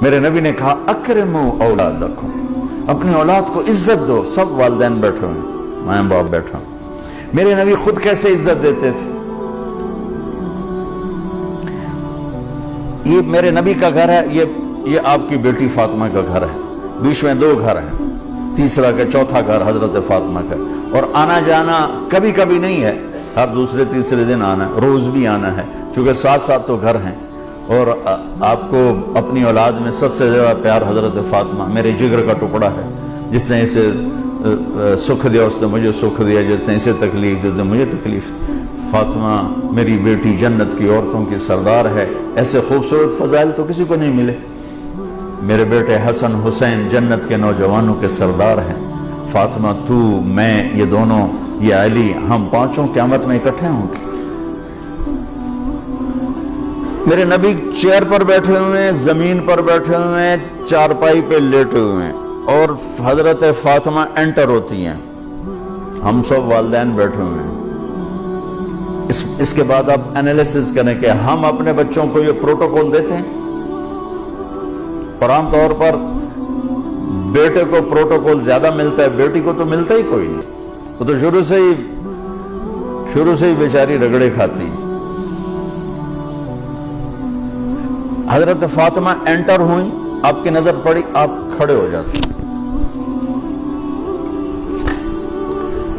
میرے نبی نے کہا اکرموا اولادکم، اپنی اولاد کو عزت دو. سب والدین بیٹھے ہوئے، ماں باپ بیٹھا. میرے نبی خود کیسے عزت دیتے تھے؟ یہ میرے نبی کا گھر ہے، یہ آپ کی بیٹی فاطمہ کا گھر ہے. بیچ میں 2 گھر ہیں، تیسرا کا چوتھا گھر حضرت فاطمہ کا. اور آنا جانا کبھی کبھی نہیں ہے، ہر دوسرے تیسرے دن آنا ہے، روز بھی آنا ہے، چونکہ 7 تو گھر ہیں. اور آپ کو اپنی اولاد میں سب سے زیادہ پیار حضرت فاطمہ، میرے جگر کا ٹکڑا ہے. جس نے اسے سکھ دیا اس نے مجھے سکھ دیا، جس نے اسے تکلیف دی اس نے مجھے تکلیف. فاطمہ میری بیٹی جنت کی عورتوں کی سردار ہے. ایسے خوبصورت فضائل تو کسی کو نہیں ملے. میرے بیٹے حسن حسین جنت کے نوجوانوں کے سردار ہیں. فاطمہ تو، میں، یہ دونوں، یہ علی، ہم 5 قیامت میں اکٹھے ہوں گے. میرے نبی چیئر پر بیٹھے ہوئے ہیں، زمین پر بیٹھے ہوئے ہیں، چارپائی پہ لیٹے ہوئے ہیں، اور حضرت فاطمہ انٹر ہوتی ہیں. ہم سب والدین بیٹھے ہوئے ہیں. اس کے بعد آپ انالیسس کریں کہ ہم اپنے بچوں کو یہ پروٹوکول دیتے ہیں. اور عام طور پر بیٹے کو پروٹوکول زیادہ ملتا ہے، بیٹی کو تو ملتا ہی کوئی نہیں. وہ تو شروع سے ہی بیچاری رگڑے کھاتی. حضرت فاطمہ انٹر ہوئی، آپ کی نظر پڑی، آپ کھڑے ہو جاتے،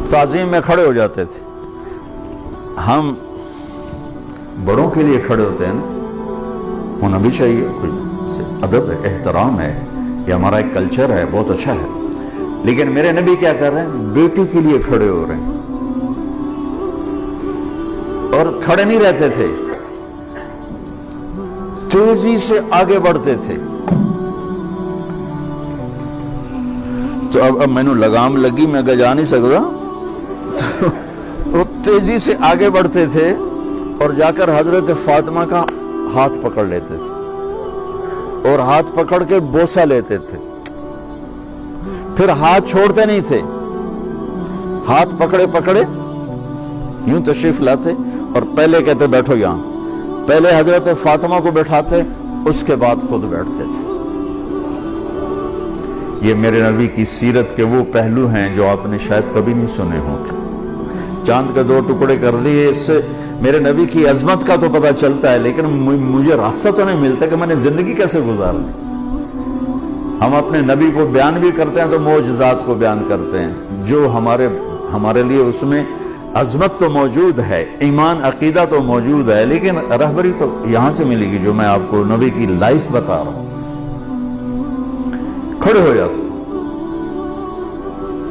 تعظیم میں کھڑے ہو جاتے تھے. ہم بڑوں کے لیے کھڑے ہوتے ہیں نا، ہونا بھی چاہیے، کوئی ادب ہے، احترام ہے، یہ ہمارا ایک کلچر ہے، بہت اچھا ہے. لیکن میرے نبی کیا کر رہے ہیں؟ بیٹی کے لیے کھڑے ہو رہے ہیں. اور کھڑے نہیں رہتے تھے، تیزی سے آگے بڑھتے تھے. تو اب میں نے لگام لگی، میں جا نہیں سکتا. وہ تیزی سے آگے بڑھتے تھے اور جا کر حضرت فاطمہ کا ہاتھ پکڑ لیتے تھے، اور ہاتھ پکڑ کے بوسہ لیتے تھے. پھر ہاتھ چھوڑتے نہیں تھے، ہاتھ پکڑے پکڑے یوں تشریف لاتے، اور پہلے کہتے بیٹھو یہاں. پہلے حضرت فاطمہ کو بیٹھاتے، اس کے بعد خود بیٹھتے تھے. یہ میرے نبی کی سیرت کے وہ پہلو ہیں جو آپ نے شاید کبھی نہیں سنے ہوں گے. چاند کے 2 ٹکڑے کر دیے، اس سے میرے نبی کی عظمت کا تو پتہ چلتا ہے، لیکن مجھے راستہ تو نہیں ملتا کہ میں نے زندگی کیسے گزارنی. ہم اپنے نبی کو بیان بھی کرتے ہیں تو معجزات کو بیان کرتے ہیں، جو ہمارے لیے اس میں عظمت تو موجود ہے، ایمان عقیدہ تو موجود ہے، لیکن رہبری تو یہاں سے ملے گی جو میں آپ کو نبی کی لائف بتا رہا ہوں. کھڑے ہو جاتے.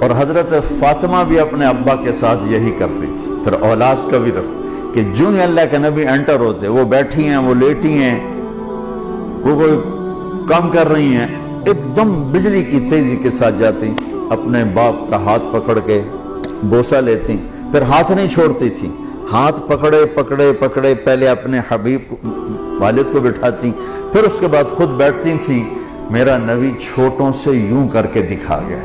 اور حضرت فاطمہ بھی اپنے ابا کے ساتھ یہی کرتی تھی. پھر اولاد کا بھی رکھ کہ جو ہی اللہ کے نبی انٹر ہوتے، وہ بیٹھی ہیں، وہ لیٹی ہیں، وہ کوئی کام کر رہی ہیں، ایک دم بجلی کی تیزی کے ساتھ جاتی، اپنے باپ کا ہاتھ پکڑ کے بوسہ لیتی. پھر ہاتھ نہیں چھوڑتی تھی، ہاتھ پکڑے پکڑے پکڑے پہلے اپنے حبیب والد کو بٹھاتی، پھر اس کے بعد خود بیٹھتی تھی. میرا نبی چھوٹوں سے یوں کر کے دکھا گیا.